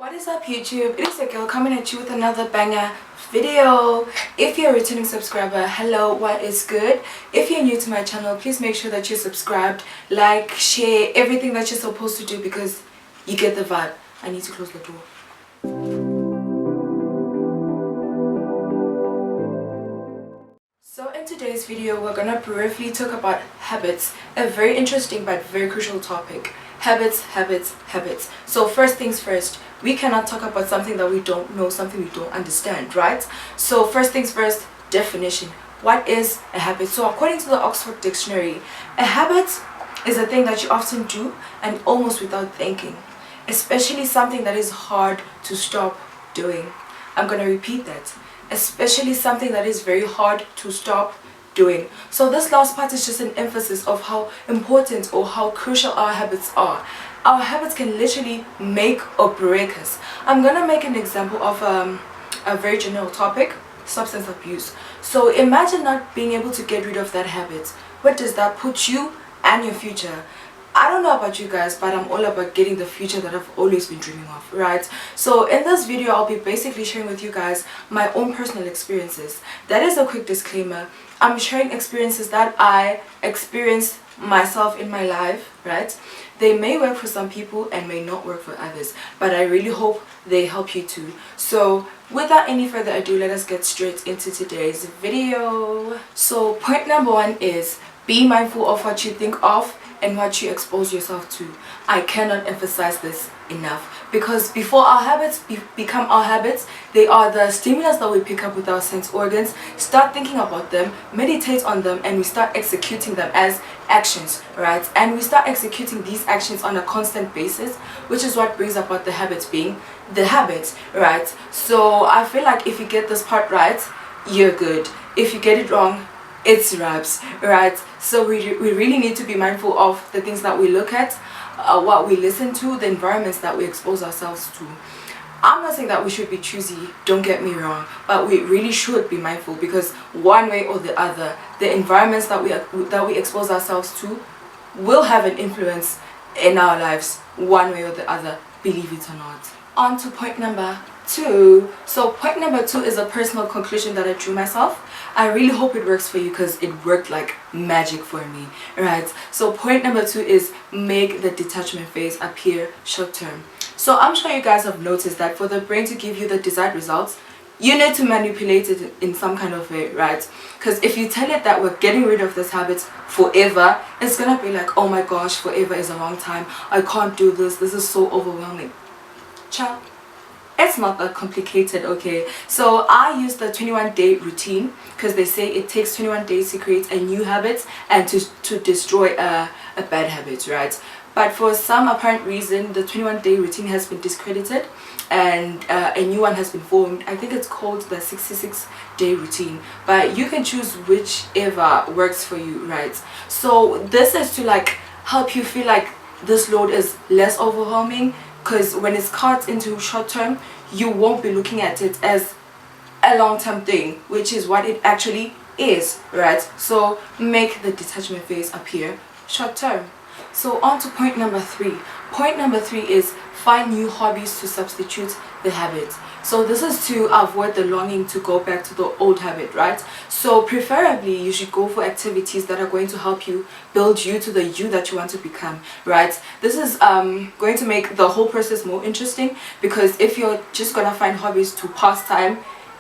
What is up YouTube? It is a girl coming at you with another banger video. If you're a returning subscriber, hello, what is good? If you're new to my channel, please make sure that you're subscribed, like, share, everything that you're supposed to do because you get the vibe. I need to close the door. So in today's video, we're gonna briefly talk about habits, a very interesting but very crucial topic. Habits. So first things first, we cannot talk about something that we don't know, something we don't understand, right? So first things first, definition. What is a habit? So according to the Oxford Dictionary, a habit is a thing that you often do and almost without thinking, especially something that is hard to stop doing. I'm gonna repeat that. Especially something that is very hard to stop doing. So this last part is just an emphasis of how important or how crucial our habits are. Our habits can literally make or break us. I'm gonna make an example of a very general topic, substance abuse. So imagine not being able to get rid of that habit. Where does that put you and your future? I don't know about you guys, but I'm all about getting the future that I've always been dreaming of, right? So in this video, I'll be basically sharing with you guys my own personal experiences. That is a quick disclaimer. I'm sharing experiences that I experienced myself in my life, right? They may work for some people and may not work for others, but I really hope they help you too. So without any further ado, let us get straight into today's video. So point number one is be mindful of what you think of and what you expose yourself to. I cannot emphasize this enough because before our habits become our habits, they are the stimulus that we pick up with our sense organs. Start thinking about them, meditate on them, and we start executing them as actions, right? And we start executing these actions on a constant basis, which is what brings about the habits being the habits, right? So I feel like if you get this part right, you're good. If you get it wrong, it's raps, right? So we really need to be mindful of the things that we look at, what we listen to, the environments that we expose ourselves to. I'm not saying that we should be choosy, don't get me wrong, but we really should be mindful because one way or the other, the environments that we expose ourselves to will have an influence in our lives, one way or the other, believe it or not. On to point number two. So point number two is a personal conclusion that I drew myself. I really hope it works for you because it worked like magic for me, right? So point number two is make the detachment phase appear short term. So I'm sure you guys have noticed that for the brain to give you the desired results, you need to manipulate it in some kind of way, right? Because if you tell it that we're getting rid of this habit forever, it's gonna be like, oh my gosh, forever is a long time, I can't do this is so overwhelming. Ciao. It's not that complicated, okay? So I use the 21-day routine because they say it takes 21 days to create a new habit and to destroy a bad habit, right? But for some apparent reason, the 21-day routine has been discredited and a new one has been formed. I think it's called the 66-day routine, but you can choose whichever works for you, right? So this is to like help you feel like this load is less overwhelming, because when it's cut into short term, you won't be looking at it as a long-term thing, which is what it actually is, right? So make the detachment phase appear short term. So on to point number three. Point number three is find new hobbies to substitute the habit. So this is to avoid the longing to go back to the old habit, right? So preferably you should go for activities that are going to help you build you to the you that you want to become, right? This is going to make the whole process more interesting because if you're just gonna find hobbies to pass time,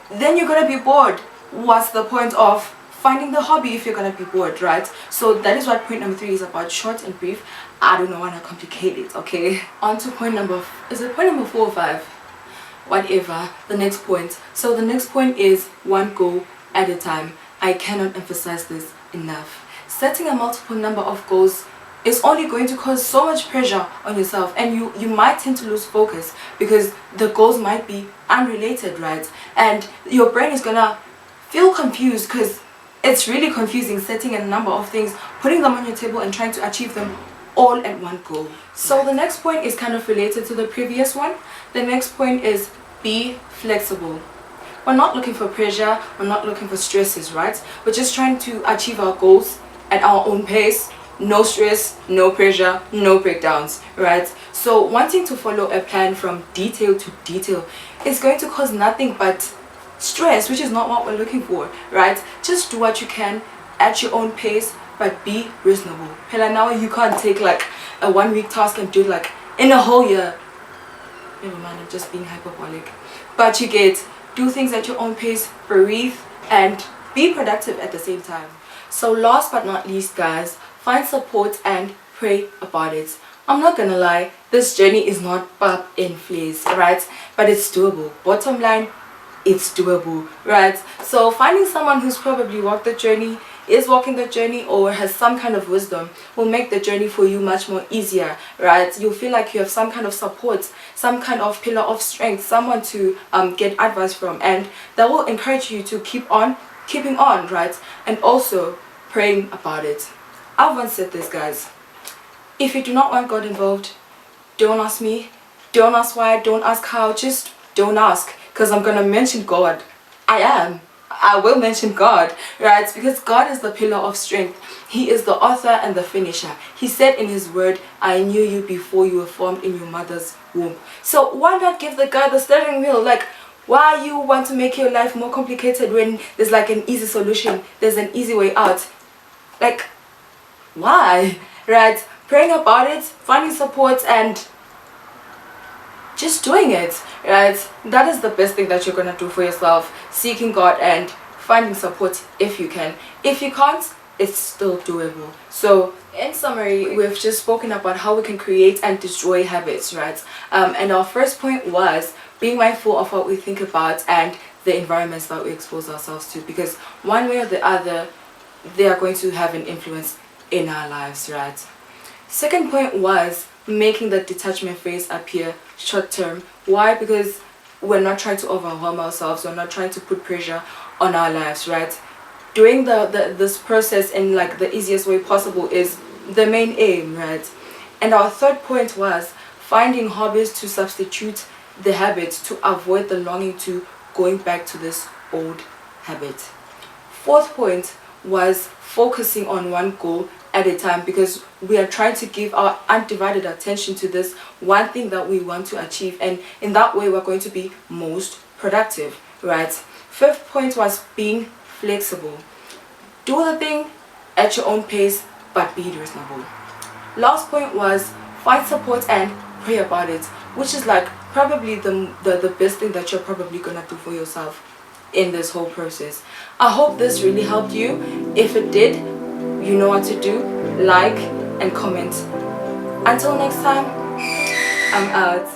then you're gonna be bored. What's the point of finding the hobby if you're gonna be bored, right? So that is what point number three is about, short and brief. I don't want to complicate it, okay? On to point number, is it point number 4 or 5? Whatever, the next point. So the next point is one goal at a time. I cannot emphasize this enough. Setting a multiple number of goals is only going to cause so much pressure on yourself, and you might tend to lose focus because the goals might be unrelated, right? And your brain is gonna feel confused because it's really confusing setting a number of things, putting them on your table and trying to achieve them all at one go. So the next point is kind of related to the previous one. The next point is be flexible. We're not looking for pressure, we're not looking for stresses, right? We're just trying to achieve our goals at our own pace no stress, no pressure, no breakdowns, right? So wanting to follow a plan from detail to detail is going to cause nothing but stress, which is not what we're looking for, right? Just do what you can at your own pace, but be reasonable. Hela, now you can't take like a 1 week task and do it like in a whole year. Never mind, I'm just being hyperbolic. But you get, do things at your own pace, breathe, and be productive at the same time. So last but not least, guys, find support and pray about it. I'm not gonna lie, this journey is not pop in place, right? But it's doable. Bottom line, it's doable, right? So finding someone who's probably walked the journey, is walking the journey, or has some kind of wisdom will make the journey for you much more easier, right? You'll feel like you have some kind of support, some kind of pillar of strength, someone to get advice from, and that will encourage you to keep on keeping on, right? And also praying about it. I've once said this, guys: if you do not want God involved, don't ask me, don't ask why, don't ask how, just don't ask, because I'm gonna mention God. I will mention God, right? Because God is the pillar of strength. He is the author and the finisher. He said in his word, I knew you before you were formed in your mother's womb. So why not give the guy the steering wheel? Like, why you want to make your life more complicated when there's like an easy solution, there's an easy way out? Like, why? Right? Praying about it, finding support, and just doing it, right? That is the best thing that you're gonna do for yourself. Seeking God and finding support if you can. If you can't, it's still doable. So in summary, we've just spoken about how we can create and destroy habits, right? And our first point was being mindful of what we think about and the environments that we expose ourselves to, because one way or the other, they are going to have an influence in our lives, right? Second point was making the detachment phase appear short term. Why? Because we're not trying to overwhelm ourselves, we're not trying to put pressure on our lives, right? Doing this process in like the easiest way possible is the main aim, right? And our third point was finding hobbies to substitute the habits to avoid the longing to going back to this old habit. Fourth point was focusing on one goal at a time, because we are trying to give our undivided attention to this one thing that we want to achieve, and in that way we're going to be most productive, right? Fifth point was being flexible. Do the thing at your own pace, but be reasonable. Last point was find support and pray about it, which is like probably the best thing that you're probably gonna do for yourself in this whole process. I hope this really helped you. If it did, you know what to do. Like and comment. Until next time, I'm out.